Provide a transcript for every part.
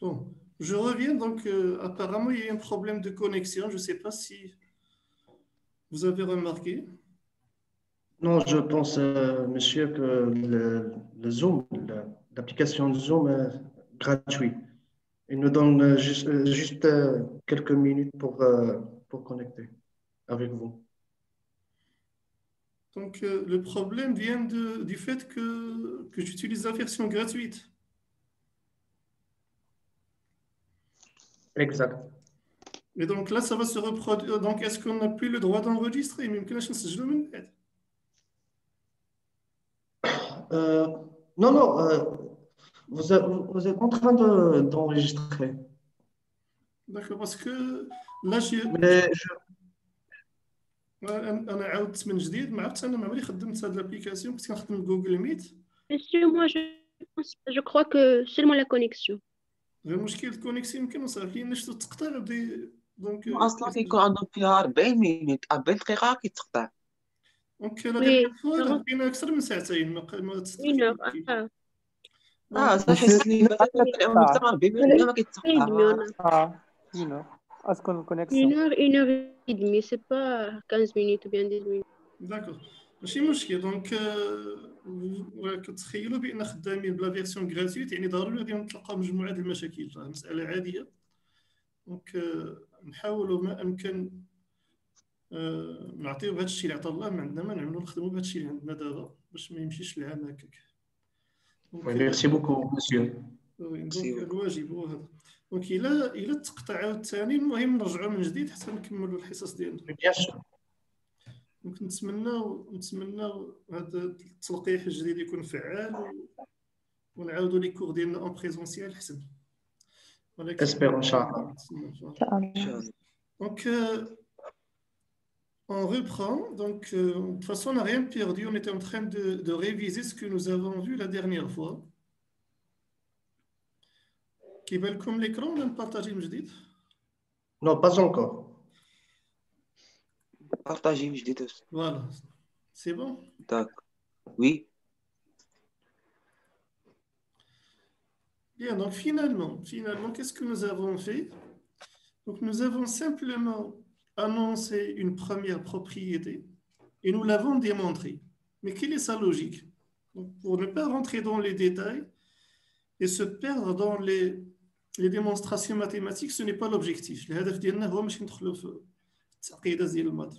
Bon, je reviens donc. Apparemment, il y a un problème de connexion. Je ne sais pas si vous avez remarqué. Non, je pense, monsieur, que le Zoom, l'application Zoom est gratuite. Il nous donne juste quelques minutes pour connecter avec vous. Donc, le problème vient du fait que j'utilise la version gratuite. Exact. Et donc là, ça va se reproduire. Donc, est-ce qu'on n'a plus le droit d'enregistrer? Mais يمكنش نسجلوا من بعد. Euh, non, non, vous êtes en train d'enregistrer. D'accord, parce que là, Mais انا عاودت من جديد، ما عرفتش، انا ما عمري خدمت هذه l'application كنت كنخدم جوجل ميت. Monsieur, je crois que seulement la connexion. غير مشكل الكونيكسيون يمكن وصافي نشتو تقطع دونك اصلا كيكون عندهم فيها 40 مينيت 40 دقيقه كيتقطع. دونك لا دير Oui, فوا لقينا اكثر من ساعتين ما une heure. دونك صحيح سليم حتى 40 مينيت ما Une heure et demie, كيتقطع. on a. Dis-nous, est-ce qu'on connexion? Une heure et demie, c'est pas 15 minutes ou bien 10 minutes. داكوغ ماشي مشكل. دونك كتخيلوا بان خدامين بلا فيرسيون غراتويت، يعني ضروري غادي نتلقاو مجموعه ديال المشاكل، راه مساله عاديه. دونك نحاولوا ما امكن نعطيو بهذا الشيء اللي عطا الله، ما عندنا ما نعملوا، نخدموا بهذا الشيء اللي عندنا دابا باش ما يمشيش العام هكاك. دونك merci beaucoup, monsieur. دونك الواجب هو هذا. دونك الا تقطع عاوتاني، المهم نرجعوا من جديد حتى نكملوا الحصص ديالنا. Bien sûr. دونك نتمناو هذا التلقيح الجديد يكون فعال ونعاودوا لي كور ديالنا اون بريزونسيال احسن. ولكن Espère, Inch'Allah. Donc, on reprend. Donc, de toute façon, on n'a rien perdu. On était en train de réviser ce que nous avons vu la dernière fois. كيبان l'écran, on a partagé من جديد. Non, pas encore. بارطاجي من جديد. Voilà, c'est bon. D'accord. Oui. Bien, donc finalement, qu'est-ce que nous avons fait? Donc, nous avons simplement annoncé une première propriété et nous l'avons démontrée. Mais quelle est sa logique? Donc, pour ne pas rentrer dans les détails et se perdre dans les démonstrations mathématiques, ce n'est pas l'objectif. الهدف ديالنا هو ماشي ندخلوا في التعقيدات ديال الماث.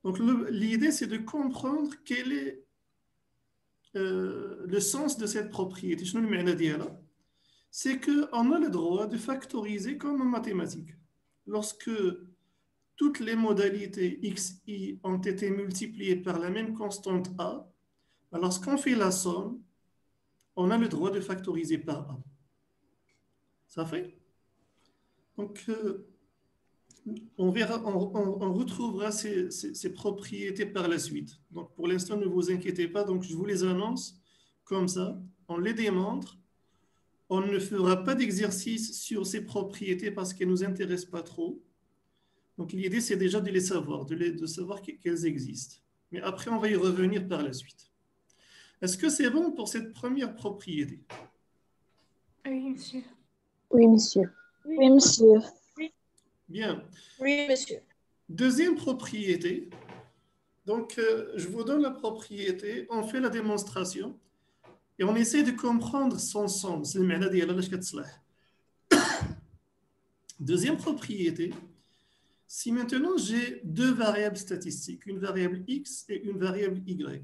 Donc, l'idée, c'est de comprendre quel est le sens de cette propriété. شنو المعنى ديالها؟ C'est qu'on a le droit de factoriser comme en mathématiques. Lorsque toutes les modalités x, y ont été multipliées par la même constante a, lorsqu'on fait la somme, on a le droit de factoriser par a. Ça fait? Donc, on verra, on retrouvera ces propriétés par la suite. Donc, pour l'instant, ne vous inquiétez pas. Donc, je vous les annonce comme ça. On les démontre. On ne fera pas d'exercice sur ces propriétés parce qu'elles ne nous intéressent pas trop. Donc l'idée, c'est déjà de les savoir, de savoir qu'elles existent. Mais après, on va y revenir par la suite. Est-ce que c'est bon pour cette première propriété? Oui, monsieur. Oui, monsieur. Oui, monsieur. Bien. Oui, monsieur. Deuxième propriété. Donc, je vous donne la propriété, on fait la démonstration. Et on essaie de comprendre son sens. Deuxième propriété, si maintenant j'ai deux variables statistiques, une variable x et une variable y,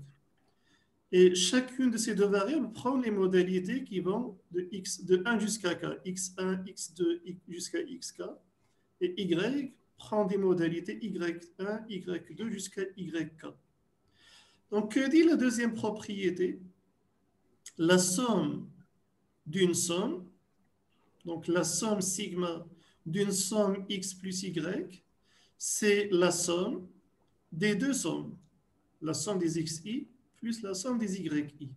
et chacune de ces deux variables prend les modalités qui vont de 1 jusqu'à k, x1, x2 jusqu'à xk, et y prend des modalités y1, y2 jusqu'à yk. Donc, que dit la deuxième propriété? La somme d'une somme, donc la somme sigma d'une somme x plus y, c'est la somme des deux sommes, la somme des xi plus la somme des yi.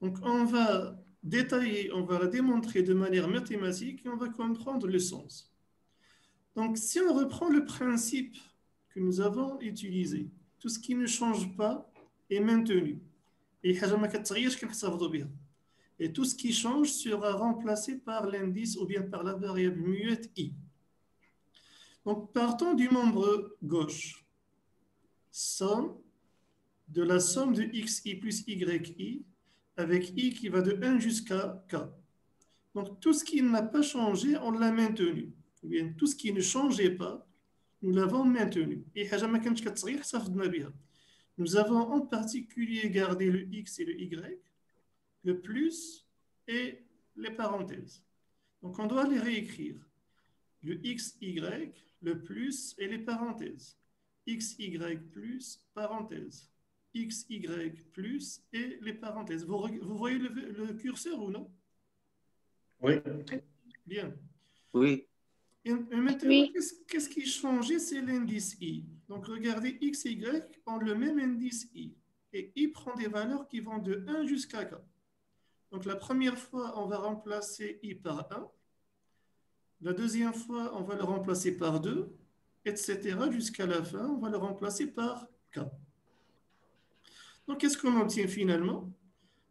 Donc on va détailler, on va la démontrer de manière mathématique et on va comprendre le sens. Donc si on reprend le principe que nous avons utilisé, tout ce qui ne change pas est maintenu. Et حاجة ما كتغيرش كنحتفظوا بها. Et tout ce qui change sera remplacé par l'indice ou bien par la variable muette i. Donc, partons du membre gauche. Somme de la somme de xi plus yi avec i qui va de 1 jusqu'à k. Donc, tout ce qui n'a pas changé, on l'a maintenu. Ou bien, tout ce qui ne changeait pas, nous l'avons maintenu. Et nous avons en particulier gardé le x et le y, le plus et les parenthèses. Donc, on doit les réécrire. Le xy, le plus et les parenthèses. Xy plus, parenthèse. Xy plus et les parenthèses. Vous voyez le curseur ou non? Oui. Bien. Oui. Et maintenant, Oui. qu'est-ce qui changeait? C'est l'indice i. Donc, regardez, x et y ont le même indice i. Et i prend des valeurs qui vont de 1 jusqu'à k. Donc, la première fois, on va remplacer i par 1. La deuxième fois, on va le remplacer par 2, etc. Jusqu'à la fin, on va le remplacer par k. Donc, qu'est-ce qu'on obtient finalement?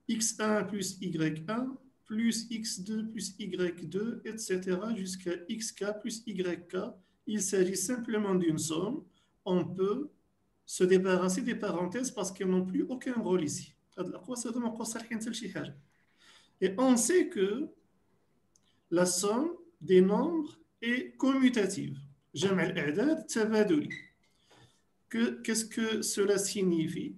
x1 plus y1 plus x2 plus y2, etc. jusqu'à xk plus yk. Il s'agit simplement d'une somme. On peut se débarrasser des parenthèses parce qu'elles n'ont plus aucun rôle ici. Et on sait que la somme des nombres est commutative. جمع الأعداد تبادلي. Qu'est-ce que cela signifie?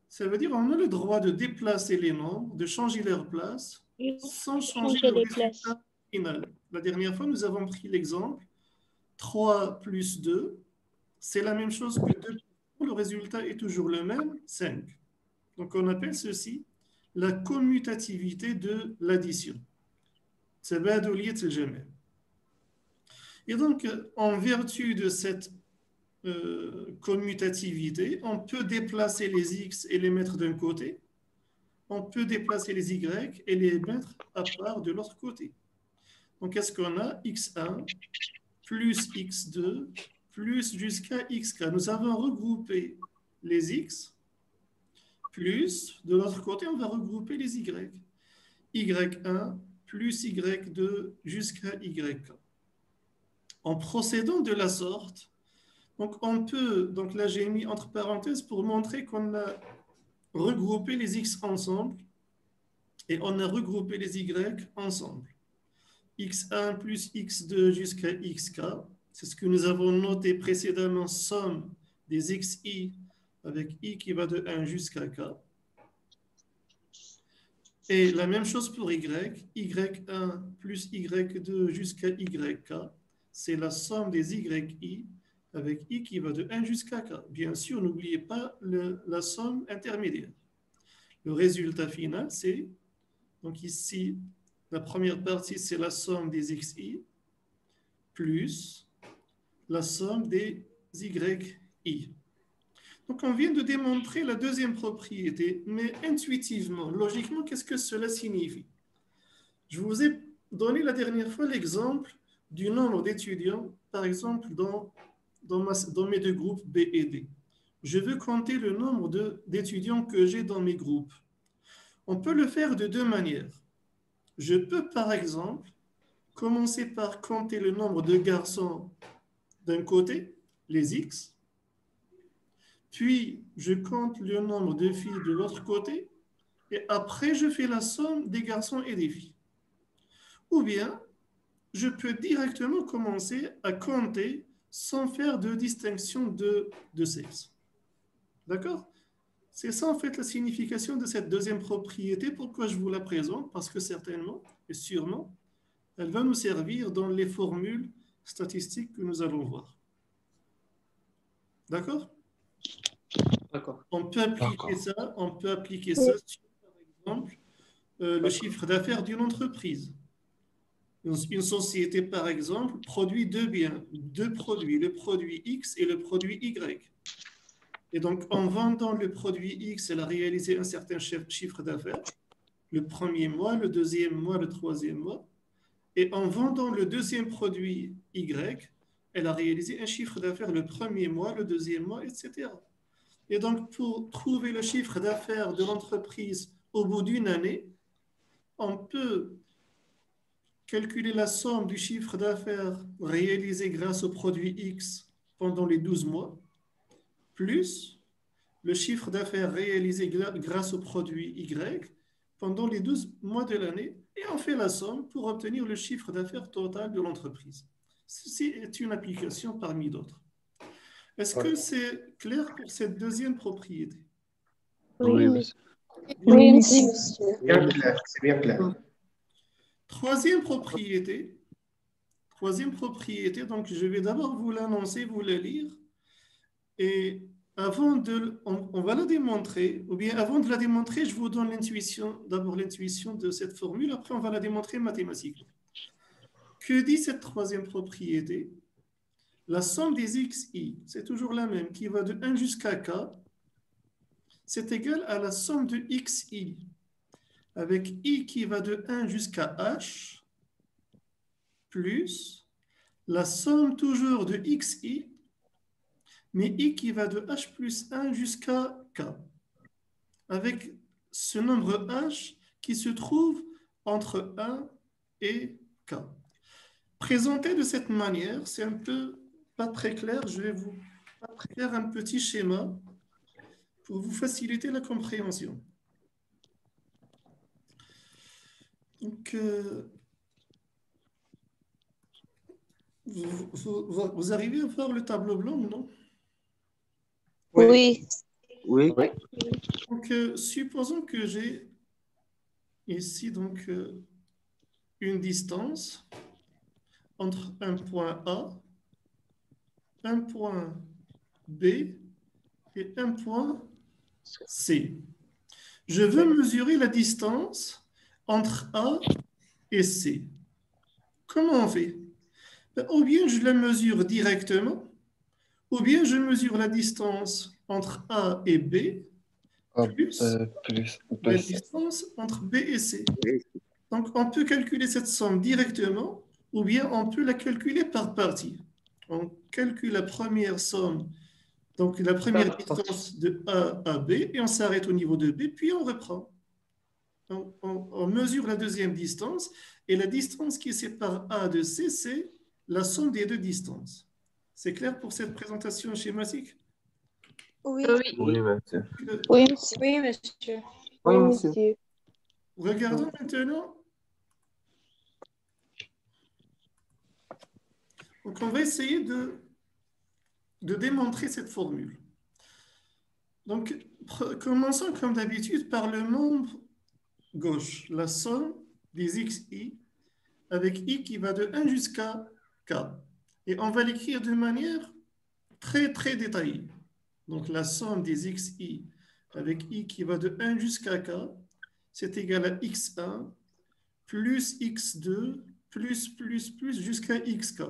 Ça veut dire qu'on a le droit de déplacer les nombres, de changer leur place, sans changer le les places. résultat final. La dernière fois, nous avons pris l'exemple 3 plus 2, c'est la même chose que 2. Le résultat est toujours le même, 5. Donc, on appelle ceci la commutativité de l'addition. تبادلية الجمع. Et donc, en vertu de cette commutativité, on peut déplacer les x et les mettre d'un côté, on peut déplacer les y et les mettre à part de l'autre côté. Donc, qu'est-ce qu'on a? x1 plus x2 plus jusqu'à xk. Nous avons regroupé les x, plus de l'autre côté, on va regrouper les y. y1 plus y2 jusqu'à yk. En procédant de la sorte, donc on peut, donc là j'ai mis entre parenthèses pour montrer qu'on a regroupé les x ensemble et on a regroupé les y ensemble. x1 plus x2 jusqu'à xk, c'est ce que nous avons noté précédemment, somme des xi avec i qui va de 1 jusqu'à k. Et la même chose pour y, y1 plus y2 jusqu'à yk, c'est la somme des yi avec i qui va de 1 jusqu'à k. Bien sûr, n'oubliez pas la somme intermédiaire. Le résultat final, c'est, donc ici, la première partie, c'est la somme des xi plus la somme des yi. Donc, on vient de démontrer la deuxième propriété, mais intuitivement, logiquement, qu'est-ce que cela signifie? Je vous ai donné la dernière fois l'exemple du nombre d'étudiants, par exemple, dans mes deux groupes B et D. Je veux compter le nombre d'étudiants que j'ai dans mes groupes. On peut le faire de deux manières. Je peux, par exemple, commencer par compter le nombre de garçons d'un côté, les X, puis je compte le nombre de filles de l'autre côté, et après je fais la somme des garçons et des filles. Ou bien, je peux directement commencer à compter sans faire de distinction de sexe. D'accord? C'est ça en fait la signification de cette deuxième propriété. Pourquoi je vous la présente? Parce que certainement et sûrement, elle va nous servir dans les formules statistiques que nous allons voir. D'accord? D'accord. On peut appliquer ça sur, par exemple, le chiffre d'affaires d'une entreprise. Une société, par exemple, produit deux biens, deux produits, le produit X et le produit Y. Et donc, en vendant le produit X, elle a réalisé un certain chiffre d'affaires, le premier mois, le deuxième mois, le troisième mois. Et en vendant le deuxième produit Y, elle a réalisé un chiffre d'affaires le premier mois, le deuxième mois, etc. Et donc, pour trouver le chiffre d'affaires de l'entreprise au bout d'une année, on peut calculer la somme du chiffre d'affaires réalisé grâce au produit X pendant les 12 mois, plus le chiffre d'affaires réalisé grâce au produit Y pendant les 12 mois de l'année, et on fait la somme pour obtenir le chiffre d'affaires total de l'entreprise. Ceci est une application parmi d'autres. Est-ce que c'est clair pour cette deuxième propriété? Oui, Oui, monsieur. Oui, monsieur. Bien clair, c'est bien clair. Troisième propriété, donc je vais d'abord vous l'annoncer, vous la lire, et on va la démontrer, ou bien avant de la démontrer, je vous donne d'abord l'intuition de cette formule, après on va la démontrer mathématiquement. Que dit cette troisième propriété? La somme des xi, c'est toujours la même, qui va de 1 jusqu'à k, c'est égal à la somme de xi, avec i qui va de 1 jusqu'à h, plus la somme toujours de xi, mais i qui va de h plus 1 jusqu'à k, avec ce nombre h qui se trouve entre 1 et k. Présenté de cette manière, c'est un peu pas très clair, je vais vous faire un petit schéma pour vous faciliter la compréhension. Donc, vous arrivez à voir le tableau blanc, non? Oui. Oui. Donc, supposons que j'ai ici donc, une distance entre un point A, un point B et un point C. Je veux mesurer la distance entre A et C. Comment on fait? Ou bien je la mesure directement, ou bien je mesure la distance entre A et B, plus la distance entre B et C. Donc, on peut calculer cette somme directement, ou bien on peut la calculer par partie. On calcule la première somme, donc la première distance de A à B, et on s'arrête au niveau de B, puis on reprend. On mesure la deuxième distance, et la distance qui sépare A de C, c'est la somme des deux distances. C'est clair pour cette présentation schématique? Oui. Oui, monsieur. Oui, monsieur. Oui, monsieur. Oui, Oui, monsieur. monsieur. Regardons maintenant. Donc, on va essayer de démontrer cette formule. Donc, commençons comme d'habitude par le membre gauche, la somme des xi avec i qui va de 1 jusqu'à k. Et on va l'écrire de manière très, très détaillée. Donc, la somme des xi avec i qui va de 1 jusqu'à k, c'est égal à x1 plus x2 plus jusqu'à xk.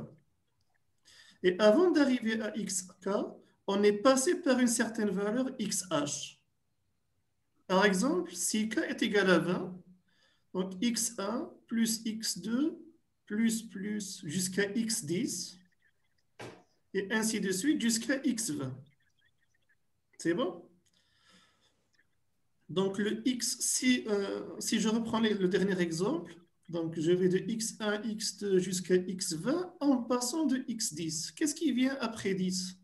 Et avant d'arriver à xk, on est passé par une certaine valeur xh. Par exemple, si k est égal à 20, donc x1 plus x2 plus jusqu'à x10, et ainsi de suite jusqu'à x20. C'est bon? Donc le x, si je reprends le dernier exemple, donc je vais de x1, x2 jusqu'à x20 en passant de x10. Qu'est-ce qui vient après 10?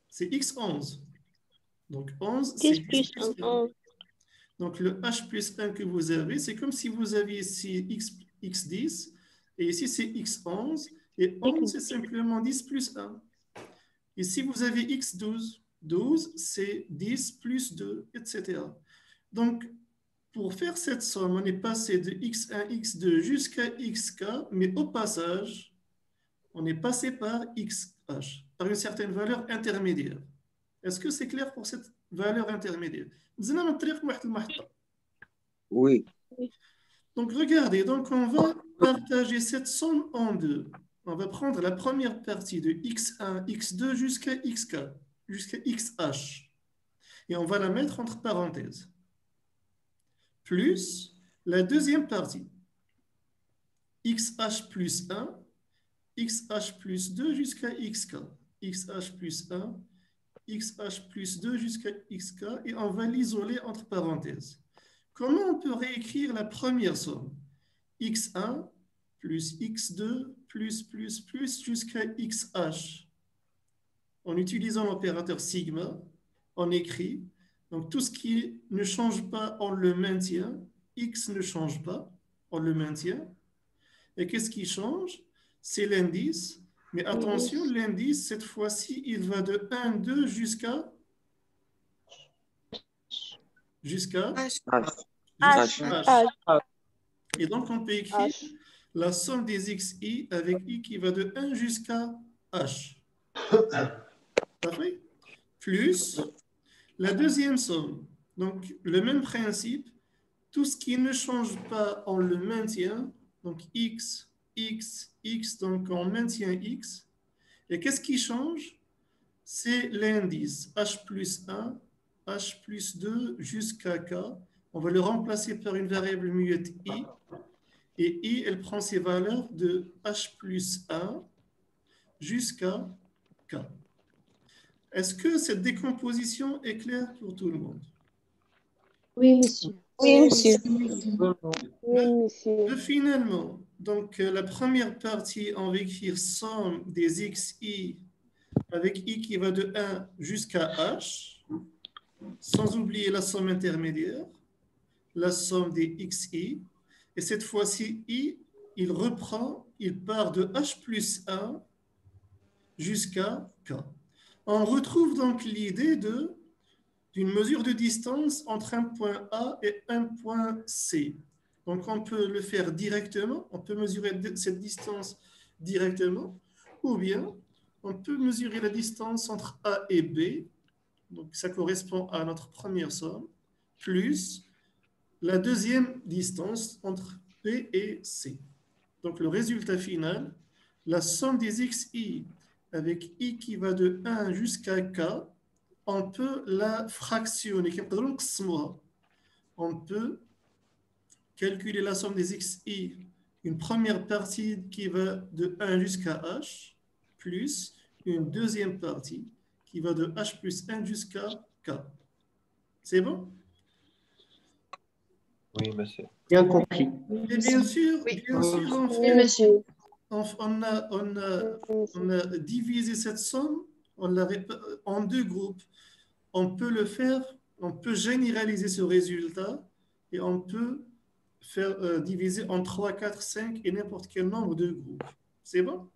C'est x11. Donc 11, c'est 10 10 plus plus 1. 11. Donc le h plus 1 que vous avez, c'est comme si vous aviez ici x10, et ici c'est x11, et 11 c'est simplement 10 plus 1. Et si vous avez x12, 12 c'est 10 plus 2, etc. Donc pour faire cette somme, on est passé de x1, x2 jusqu'à xk, mais au passage, on est passé par xh, par une certaine valeur intermédiaire. Est-ce que c'est clair pour cette valeur intermédiaire? Oui. Donc regardez, donc on va partager cette somme en deux. On va prendre la première partie de x1, x2 jusqu'à xk, jusqu'à xh. Et on va la mettre entre parenthèses. Plus la deuxième partie, xh plus 1, xh plus 2 jusqu'à xk, xh plus 1, xh plus 2 jusqu'à xk, et on va l'isoler entre parenthèses. comment on peut réécrire la première somme? x1 plus x2 plus jusqu'à xh. En utilisant l'opérateur sigma, on écrit, donc tout ce qui ne change pas, on le maintient, x ne change pas, on le maintient. Et qu'est-ce qui change? C'est l'indice. Mais attention, l'indice, cette fois-ci, il va de 1, 2 jusqu'à H. h. Et donc, on peut écrire la somme des xi avec i qui va de 1 jusqu'à h. Parfait? Plus la deuxième somme. Donc, le même principe. Tout ce qui ne change pas, on le maintient. Donc, x, donc on maintient x. Et qu'est-ce qui change? C'est l'indice h plus 1, h plus 2 jusqu'à k. On va le remplacer par une variable muette i. Et i, elle prend ses valeurs de h plus 1 jusqu'à k. Est-ce que cette décomposition est claire pour tout le monde? Oui, monsieur. Oui, monsieur. Oui, monsieur. Finalement, donc la première partie, on va écrire somme des xi avec i qui va de 1 jusqu'à h, sans oublier la somme intermédiaire, la somme des xi. Et cette fois-ci, i, il reprend, il part de h plus 1 jusqu'à k. On retrouve donc l'idée d'une mesure de distance entre un point A et un point C. Donc, on peut le faire directement, on peut mesurer cette distance directement, ou bien on peut mesurer la distance entre A et B, donc ça correspond à notre première somme, plus la deuxième distance entre B et C. Donc, le résultat final, la somme des xi avec i qui va de 1 jusqu'à k, on peut la fractionner. On peut calculer la somme des xi, une première partie qui va de 1 jusqu'à h, plus une deuxième partie qui va de h plus 1 jusqu'à k. C'est bon? Oui, monsieur. Bien compris. Et bien sûr, Oui, monsieur. oui, monsieur. On a divisé cette somme en deux groupes. On peut le faire, on peut généraliser ce résultat et on peut faire diviser en 3, 4, 5 et n'importe quel nombre de groupes. C'est bon?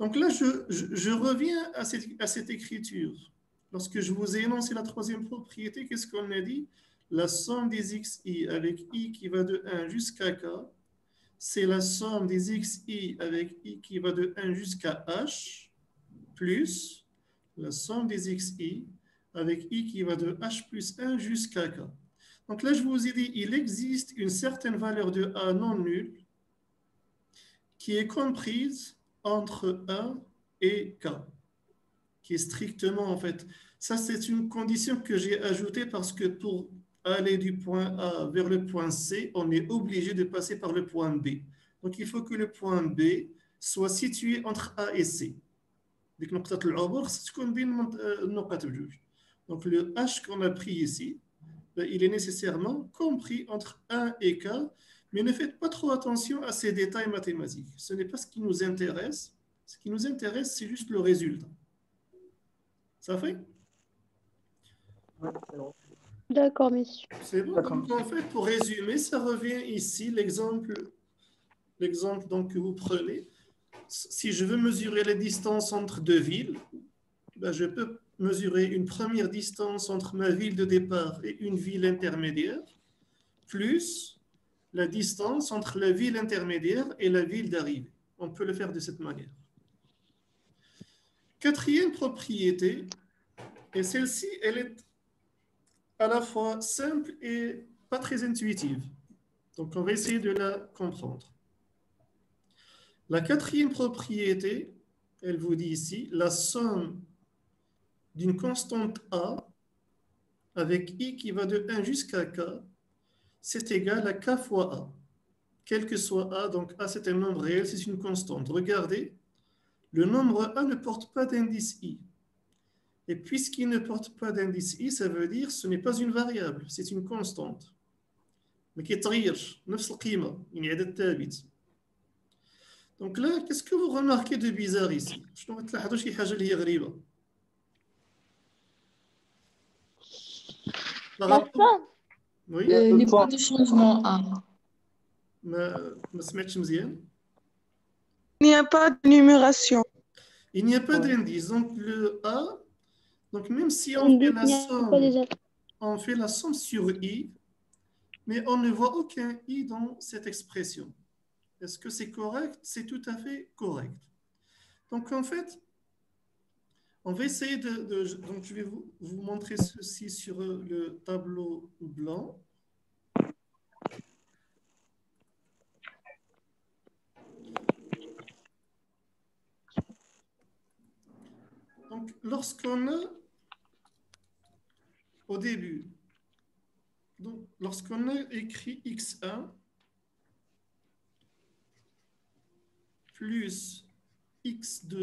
Donc là, je reviens à cette écriture. Lorsque je vous ai énoncé la troisième propriété, qu'est-ce qu'on a dit? La somme des xi avec i qui va de 1 jusqu'à k, c'est la somme des xi avec i qui va de 1 jusqu'à h, plus la somme des xi avec i qui va de h plus 1 jusqu'à k. Donc là, je vous ai dit, il existe une certaine valeur de a non nulle qui est comprise entre 1 et k, qui est strictement, en fait, ça c'est une condition que j'ai ajoutée parce que pour aller du point A vers le point C, on est obligé de passer par le point B. Donc il faut que le point B soit situé entre A et C. Donc le H qu'on a pris ici, il est nécessairement compris entre 1 et k, mais ne faites pas trop attention à ces détails mathématiques. Ce n'est pas ce qui nous intéresse. Ce qui nous intéresse, c'est juste le résultat. Ça fait? D'accord, monsieur. C'est bon. Donc, en fait, pour résumer, ça revient ici, l'exemple donc, que vous prenez. Si je veux mesurer les distances entre deux villes, ben, je peux mesurer une première distance entre ma ville de départ et une ville intermédiaire, plus la distance entre la ville intermédiaire et la ville d'arrivée. On peut le faire de cette manière. Quatrième propriété, et celle-ci, elle est à la fois simple et pas très intuitive. Donc, on va essayer de la comprendre. La quatrième propriété, elle vous dit ici, la somme d'une constante A avec i qui va de 1 jusqu'à k, c'est égal à k fois a. Quel que soit a, donc a c'est un nombre réel, c'est une constante. Regardez, le nombre a ne porte pas d'indice i. Et puisqu'il ne porte pas d'indice i, ça veut dire que ce n'est pas une variable, c'est une constante. ما كيتغيرش نفس القيمة يعني عدد ثابت. دونك لا كاسكو فو رماركي دو بيزار ايسي شنو تلاحظوا شي حاجة اللي هي غريبة La fin. وي Le N'est pas point. de changement A. ما سمعتش مزيان. Il n'y a pas de numération. Il n'y a pas Ouais. d'indice. Donc le A, donc même si on Il fait la n'y a pas somme, déjà. on fait la somme sur I, mais on ne voit aucun I dans cette expression. Est-ce que c'est correct? C'est tout à fait correct. Donc en fait, on va essayer donc je vais vous montrer ceci sur le tableau blanc. Donc lorsqu'on a au début, donc lorsqu'on a écrit x1 plus x2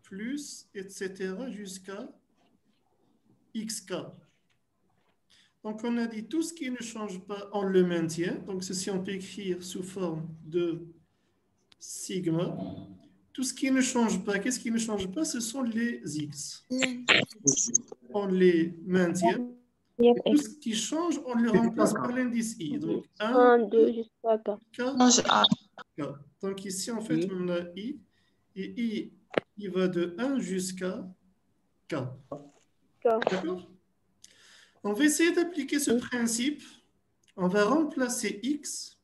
plus, etc. jusqu'à xk. Donc, on a dit tout ce qui ne change pas, on le maintient. Donc, ceci, on peut écrire sous forme de sigma. Tout ce qui ne change pas, qu'est-ce qui ne change pas? Ce sont les x. On les maintient. Et tout ce qui change, on le remplace par l'indice i. Donc, 1, 1, 2, jusqu'à 4. k, Change A. k. Donc, ici, en fait, on a i. Et i, il va de 1 jusqu'à k. D'accord? On va essayer d'appliquer ce principe. On va remplacer x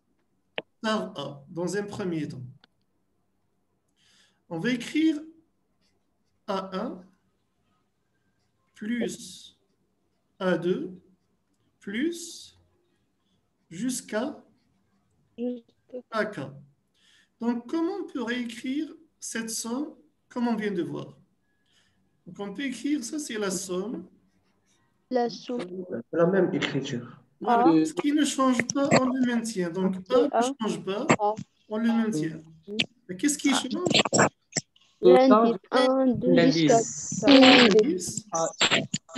par a dans un premier temps. On va écrire a1 plus a2 plus jusqu'à ak. Donc, comment on peut réécrire cette somme comme on vient de voir? Donc, on peut écrire, ça c'est la somme. La somme. C'est la même écriture. Voilà. A. Ce qui ne change pas, on le maintient. Donc, A ne change pas, on le maintient. Mais qu'est-ce qui change? L'indice 1, 2, jusqu'à L'indice. 4. L'indice.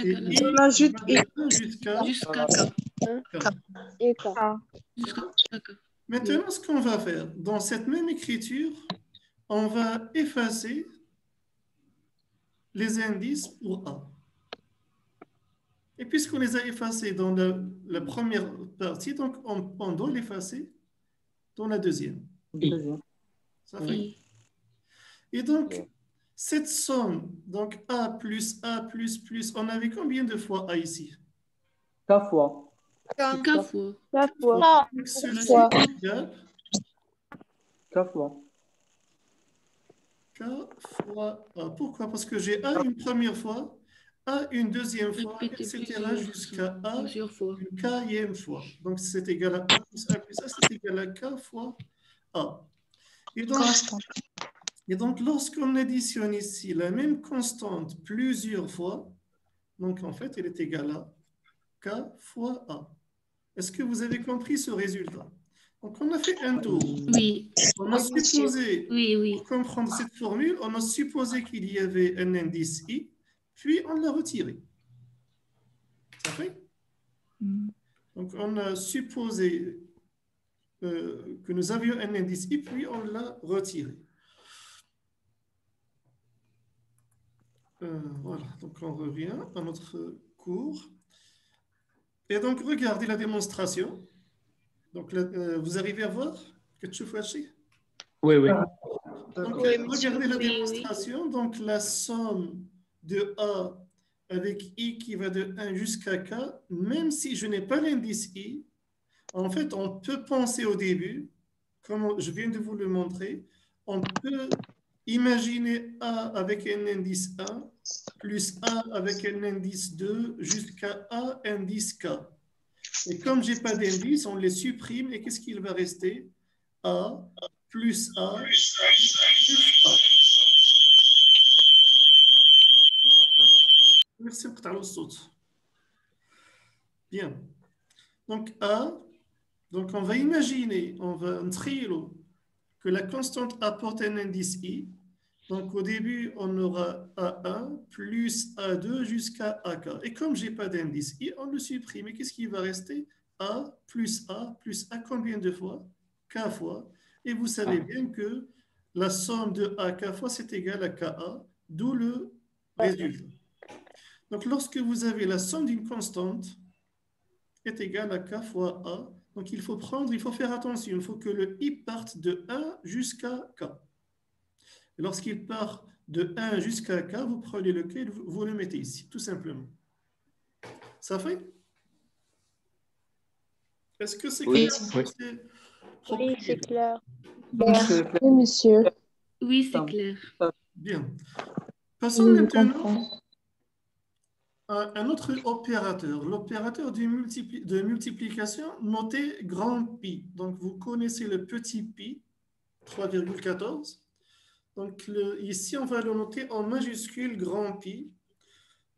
Et I On ajoute va de 1 jusqu'à Jusqu'à K. K. Et 4. Jusqu'à K. Maintenant, ce qu'on va faire, dans cette même écriture, on va effacer les indices pour A. Et puisqu'on les a effacés dans la première partie, donc on doit l'effacer dans la deuxième. Deuxième. Ça fait. Et donc, cette somme, donc A plus, on avait combien de fois A ici? K fois. K fois. 4 fois. Donc, ceci fois. est égal K fois. K fois A. Pourquoi? Parce que j'ai A une première fois, A une deuxième fois, Répétez etc. jusqu'à A plusieurs fois. une kème fois. Donc, c'est égal à A plus A plus A, c'est égal à K fois A. Et donc, lorsqu'on additionne ici la même constante plusieurs fois, donc en fait, elle est égale à K fois A. Est-ce que vous avez compris ce résultat? Donc, on a fait un tour. Oui. On a supposé, Oui. pour comprendre cette formule, on a supposé qu'il y avait un indice I, puis on l'a retiré. Ça fait? Donc, on a supposé que nous avions un indice I, puis on l'a retiré. Voilà, donc on revient à notre cours. Et donc, regardez la démonstration. Donc, vous arrivez à voir que tu fais chier? Oui, oui. Donc, Oui, regardez la Oui, oui. démonstration. Donc, la somme de A avec I qui va de 1 jusqu'à K, même si je n'ai pas l'indice I, en fait, on peut penser au début, comme je viens de vous le montrer, on peut imaginer A avec un indice 1 plus A avec un indice 2 jusqu'à A indice K. Et comme je n'ai pas d'indice, on les supprime et qu'est-ce qu'il va rester? A plus A plus A. Merci pour ta saute. Bien. Donc A, donc on va imaginer, on va ntrilo que la constante apporte un indice I. Donc au début, on aura A1 plus A2 jusqu'à AK. Et comme je n'ai pas d'indice I, on le supprime. Et qu'est-ce qui va rester? A plus A combien de fois? K fois. Et vous savez bien que la somme de A K fois, c'est égal à KA, d'où le résultat. Donc, lorsque vous avez la somme d'une constante est égale à K fois A, donc il faut faire attention, il faut que le I parte de 1 jusqu'à K. Et lorsqu'il part de 1 jusqu'à K, vous prenez le K et vous le mettez ici, tout simplement. Ça fait? Est-ce que c'est Oui. clair? Oui, c'est clair. C'est clair. Oui, monsieur. Oui, c'est clair. Bien. Passons Oui, je maintenant comprends. à un autre opérateur, l'opérateur de multiplication noté grand pi. Donc, vous connaissez le petit pi, 3,14. Donc, ici, on va le noter en majuscule grand pi.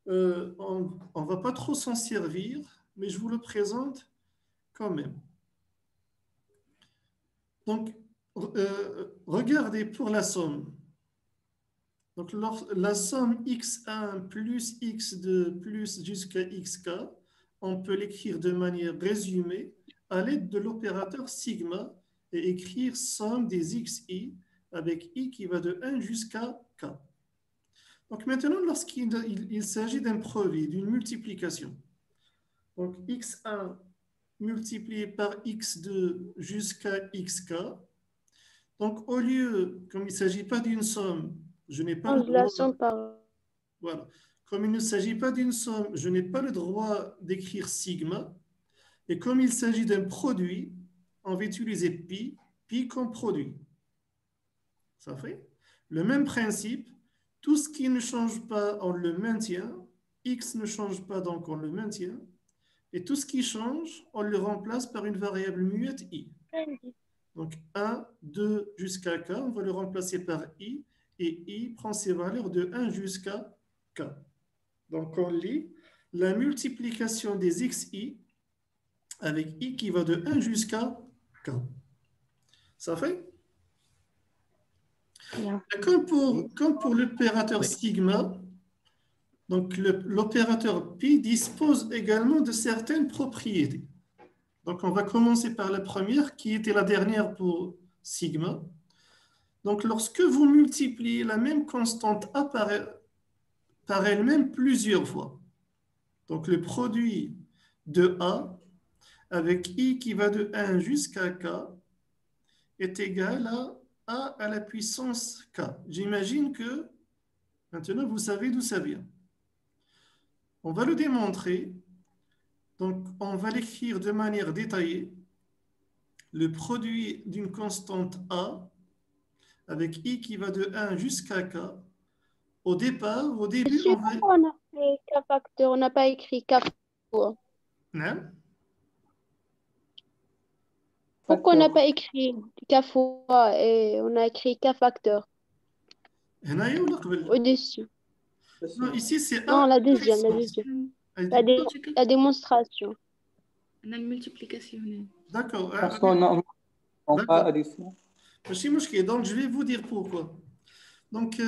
On ne va pas trop s'en servir, mais je vous le présente quand même. Donc, regardez pour la somme. Donc, la somme x1 plus x2 plus jusqu'à xk, on peut l'écrire de manière résumée à l'aide de l'opérateur sigma et écrire somme des xi avec i qui va de 1 jusqu'à k. Donc maintenant, lorsqu'il s'agit d'un produit, d'une multiplication, donc x1 multiplié par x2 jusqu'à xk, donc au lieu, comme il ne s'agit pas d'une somme, je n'ai pas le Change la droit, somme par... voilà, comme il ne s'agit pas d'une somme, je n'ai pas le droit d'écrire sigma, et comme il s'agit d'un produit, on va utiliser pi comme produit. Ça fait le même principe. Tout ce qui ne change pas, on le maintient. X ne change pas, donc on le maintient. Et tout ce qui change, on le remplace par une variable muette i. Donc 1, 2 jusqu'à k, on va le remplacer par i. Et i prend ses valeurs de 1 jusqu'à k. Donc on lit la multiplication des xi avec i qui va de 1 jusqu'à k. Ça fait? Bien. Comme pour l'opérateur sigma, donc l'opérateur pi dispose également de certaines propriétés. Donc on va commencer par la première qui était la dernière pour sigma. Donc lorsque vous multipliez la même constante A par elle-même plusieurs fois, donc le produit de A avec i qui va de 1 jusqu'à k est égal à a à la puissance k. J'imagine que maintenant vous savez d'où ça vient. On va le démontrer. Donc, on va l'écrire de manière détaillée. Le produit d'une constante A avec i qui va de 1 jusqu'à k. Au début, Monsieur, on va... pourquoi on a fait K facteur? On n'a pas écrit K fois. Non? Pourquoi on n'a Facteur. pas écrit K fois et on a écrit K facteur هنايا ولا قبل؟ au-dessus? Non, ici c'est Non, A la à la deuxième, la puissance. deuxième. Elle La, dit- la démonstration. On a une multiplication. D'accord. Parce qu'on a pas D'accord. addition. ماشي مشكل. Donc, je vais vous dire pourquoi. Donc,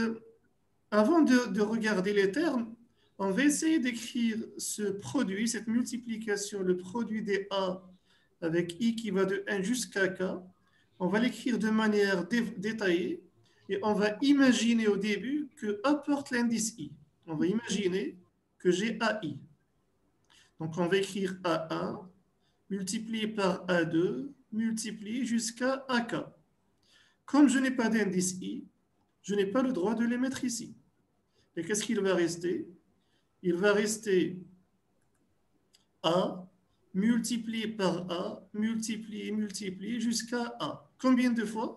avant de regarder les termes, on va essayer d'écrire ce produit, cette multiplication, le produit des A avec i qui va de 1 jusqu'à k. On va l'écrire de manière détaillée et on va imaginer au début que A porte l'indice i. On va imaginer que j'ai AI. Donc, on va écrire A1 multiplié par A2 multiplié jusqu'à AK. Comme je n'ai pas d'indice i, je n'ai pas le droit de les mettre ici. Et qu'est-ce qu'il va rester? Il va rester A multiplié par A, multiplié jusqu'à A. Combien de fois?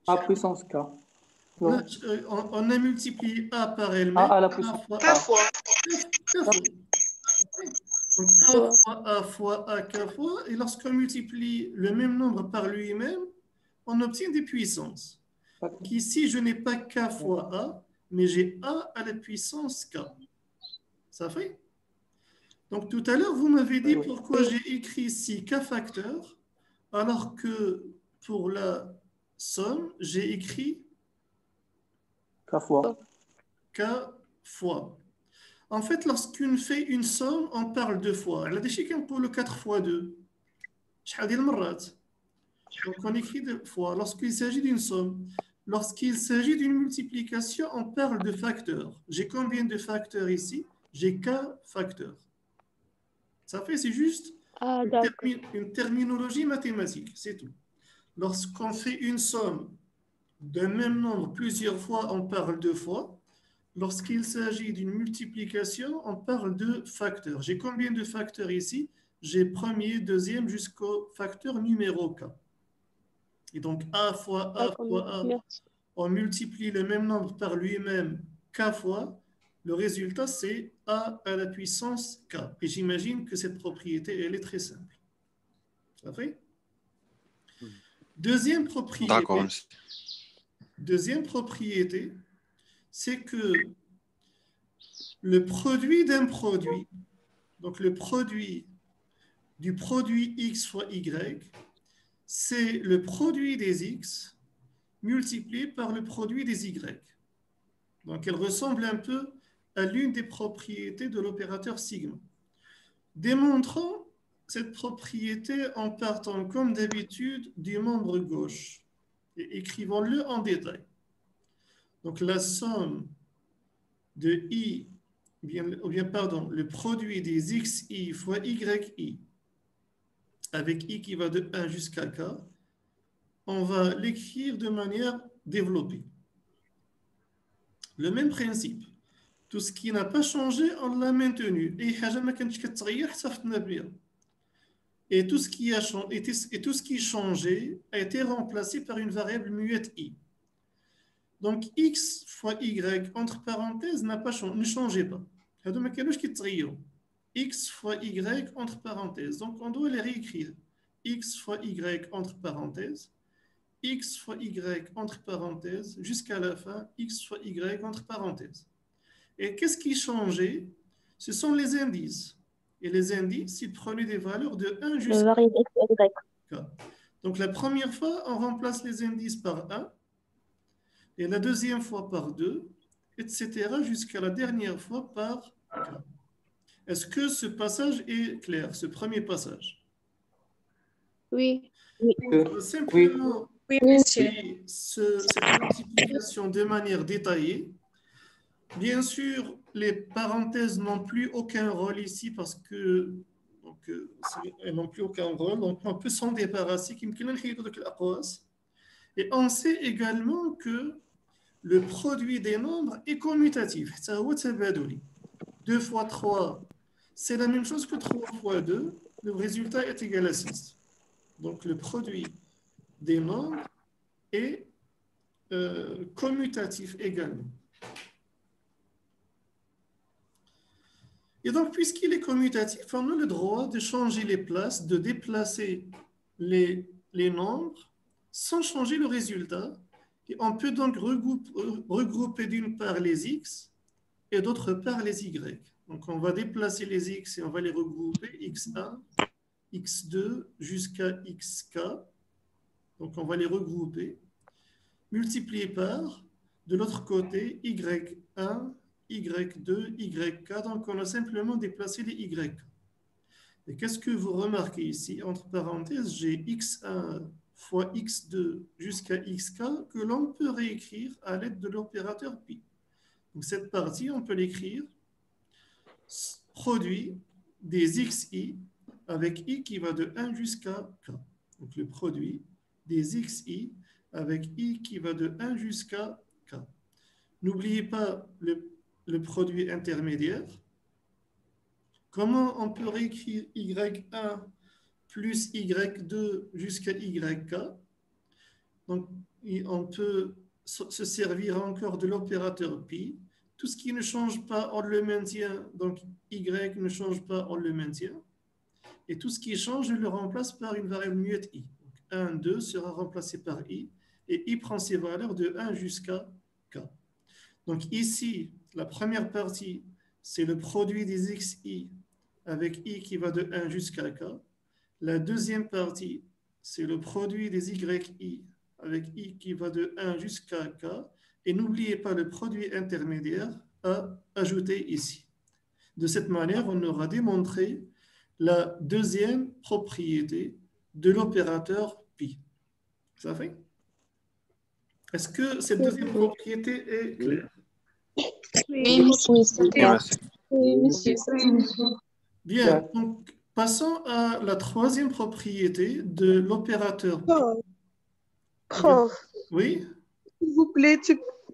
A puissance K. Là, Non. on a multiplié A par A elle-même. à la A puissance fois K. A. K fois. Donc A fois A, K fois. Et lorsqu'on multiplie le même nombre par lui-même, on obtient des puissances. Donc ici, je n'ai pas K fois A, mais j'ai A à la puissance K. Ça fait? Donc tout à l'heure, vous m'avez dit pourquoi j'ai écrit ici K facteur, alors que pour la somme, j'ai écrit K fois. K fois. En fait, lorsqu'on fait une somme, on parle deux fois. على هذا الشيء كنقولوا 4 fois 2. شحال ديال المرات. Donc on écrit deux fois. Lorsqu'il s'agit d'une somme, lorsqu'il s'agit d'une multiplication, on parle de facteurs. J'ai combien de facteurs ici? J'ai K facteurs. Ça fait, c'est juste Ah, d'accord. une terminologie mathématique, c'est tout. Lorsqu'on fait une somme d'un même nombre plusieurs fois, on parle deux fois. Lorsqu'il s'agit d'une multiplication, on parle de facteurs. J'ai combien de facteurs ici? J'ai premier, deuxième jusqu'au facteur numéro K. Et donc A fois A D'accord, fois A, merci. on multiplie le même nombre par lui-même K fois. Le résultat, c'est A à la puissance K. Et j'imagine que cette propriété, elle est très simple. Ça fait? Deuxième D'accord, propriété, monsieur. deuxième propriété, c'est que le produit d'un produit, donc le produit du produit X fois Y, c'est le produit des X multiplié par le produit des Y. Donc elle ressemble un peu à l'une des propriétés de l'opérateur sigma. Démontrons cette propriété en partant comme d'habitude du membre gauche et écrivons-le en détail. Donc la somme de I, pardon, le produit des XI fois YI avec I qui va de 1 jusqu'à K, on va l'écrire de manière développée. Le même principe. Tout ce qui n'a pas changé, on l'a maintenu. Et tout ce qui a changé, et tout ce qui changeait a été remplacé par une variable muette I. Donc X fois Y entre parenthèses n'a pas changé, ne changeait pas. X fois Y entre parenthèses. Donc on doit les réécrire. X fois Y entre parenthèses. X fois Y entre parenthèses jusqu'à la fin, X fois Y entre parenthèses. Et qu'est-ce qui changeait? Ce sont les indices. Et les indices, ils prenaient des valeurs de 1 Le jusqu'à variable X, Y. K. Donc la première fois, on remplace les indices par 1, et la deuxième fois par 2, etc., jusqu'à la dernière fois par K. Est-ce que ce passage est clair, ce premier passage? Oui. Oui. On va simplement faire cette multiplication de manière détaillée. Bien sûr, les parenthèses n'ont plus aucun rôle ici parce que elles n'ont plus aucun rôle. Donc, on peut s'en débarrasser. Et on sait également que le produit des nombres est commutatif. 2 fois 3, c'est la même chose que 3 fois 2. Le résultat est égal à 6. Donc, le produit des nombres est commutatif également. Et donc, puisqu'il est commutatif, on a le droit de changer les places, de déplacer les nombres sans changer le résultat. Et on peut donc regrouper d'une part les x et d'autre part les y. Donc, on va déplacer les x et on va les regrouper, x1, x2 jusqu'à xk. Donc, on va les regrouper, multiplier par, de l'autre côté, y1, y2, yk. Donc, on a simplement déplacé les y. Et qu'est-ce que vous remarquez ici? Entre parenthèses, j'ai x1 fois x2 jusqu'à xk que l'on peut réécrire à l'aide de l'opérateur pi. Donc, cette partie, on peut l'écrire produit des xi avec i qui va de 1 jusqu'à k. Donc, le produit des xi avec i qui va de 1 jusqu'à k. N'oubliez pas le produit intermédiaire. Comment on peut réécrire y1 plus y2 jusqu'à yk? Donc, on peut se servir encore de l'opérateur pi. Tout ce qui ne change pas, on le maintient. Donc, y ne change pas, on le maintient. Et tout ce qui change, je le remplace par une variable muette i. Donc, 1, 2 sera remplacé par i. Et i prend ses valeurs de 1 jusqu'à k. Donc ici, la première partie, c'est le produit des xi avec i qui va de 1 jusqu'à k. La deuxième partie, c'est le produit des yi avec i qui va de 1 jusqu'à k. Et n'oubliez pas le produit intermédiaire à ajouter ici. De cette manière, on aura démontré la deuxième propriété de l'opérateur pi. Ça fait? Est-ce que cette deuxième propriété est claire? Oui, monsieur. Oui, monsieur. Bien, donc passons à la troisième propriété de l'opérateur pi. Prof, Oui? s'il vous plaît,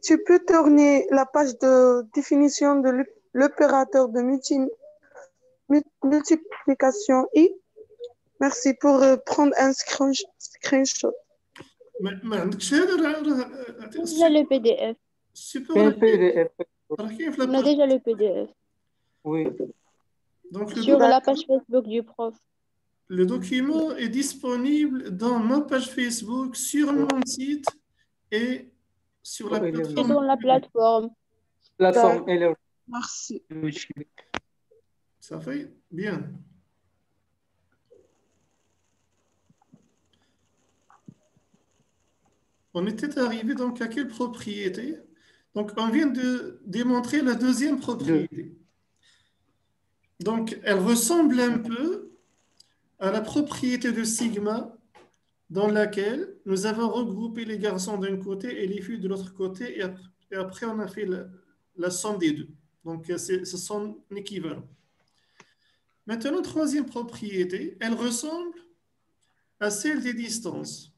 tu peux tourner la page de définition de l'opérateur de multiplication I. Merci pour prendre un screenshot. ما عندكش هذا Déjà le PDF. super فين PDF. راه كاين في On a la déjà le PDF. Oui. Donc Sur la page Facebook du prof. le document est disponible dans ma page Facebook, sur mon site et sur la Et plateforme. sur la plateforme. Plateforme élève. Merci. Ça fait bien. On était arrivé donc à quelle propriété? Donc on vient de démontrer la deuxième propriété. Donc elle ressemble un peu à la propriété de sigma dans laquelle nous avons regroupé les garçons d'un côté et les filles de l'autre côté et après on a fait la somme des deux. Donc ce sont équivalents. Maintenant, troisième propriété, elle ressemble à celle des distances.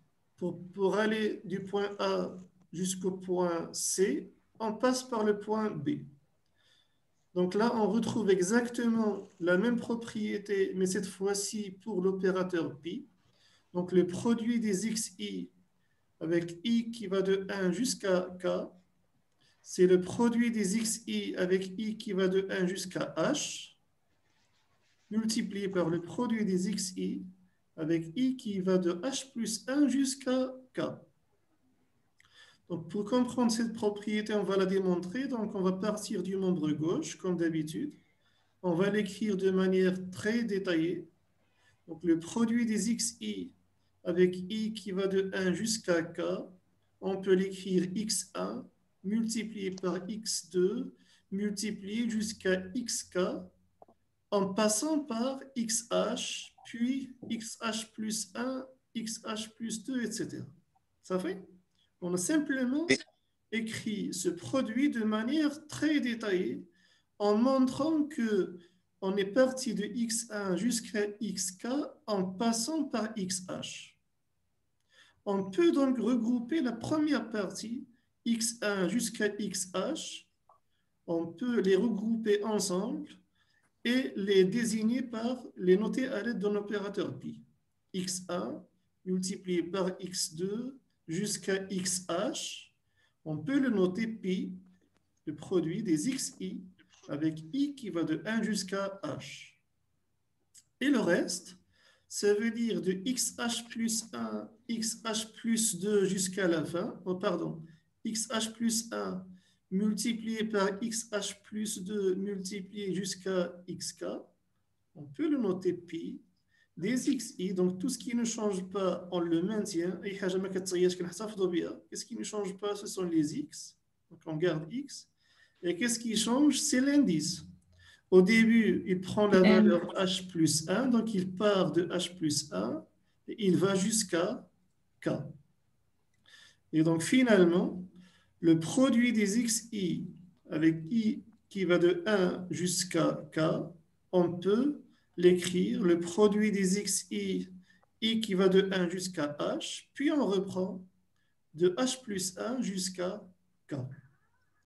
Pour aller du point A jusqu'au point C, on passe par le point B. Donc là, on retrouve exactement la même propriété, mais cette fois-ci pour l'opérateur pi. Donc le produit des xi avec i qui va de 1 jusqu'à k, c'est le produit des xi avec i qui va de 1 jusqu'à h, multiplié par le produit des xi avec i qui va de h plus 1 jusqu'à k. Donc pour comprendre cette propriété, on va la démontrer. Donc on va partir du membre gauche, comme d'habitude. On va l'écrire de manière très détaillée. Donc le produit des xi avec i qui va de 1 jusqu'à k, on peut l'écrire x1 multiplié par x2 multiplié jusqu'à xk en passant par xh, puis xh plus 1, xh plus 2, etc. Ça fait? On a simplement écrit ce produit de manière très détaillée en montrant que on est parti de x1 jusqu'à xk en passant par xh. On peut donc regrouper la première partie, x1 jusqu'à xh, on peut les regrouper ensemble et les désigner par les noter à l'aide d'un opérateur pi. x1 multiplié par x2 jusqu'à xh, on peut le noter pi, le produit des xi, avec i qui va de 1 jusqu'à h. Et le reste, ça veut dire de xh plus 1, xh plus 2 jusqu'à la fin, xh plus 1 multiplié par xh plus 2 multiplié jusqu'à xk, on peut le noter pi, des xi, donc tout ce qui ne change pas, on le maintient. Qu'est-ce qui ne change pas, ce sont les x, donc on garde x. Et qu'est-ce qui change? C'est l'indice. Au début, il prend la valeur h plus 1, donc il part de h plus 1, et il va jusqu'à k. Et donc finalement, le produit des xi avec i qui va de 1 jusqu'à k, on peut l'écrire, le produit des xi, i qui va de 1 jusqu'à h, puis on reprend de h plus 1 jusqu'à k.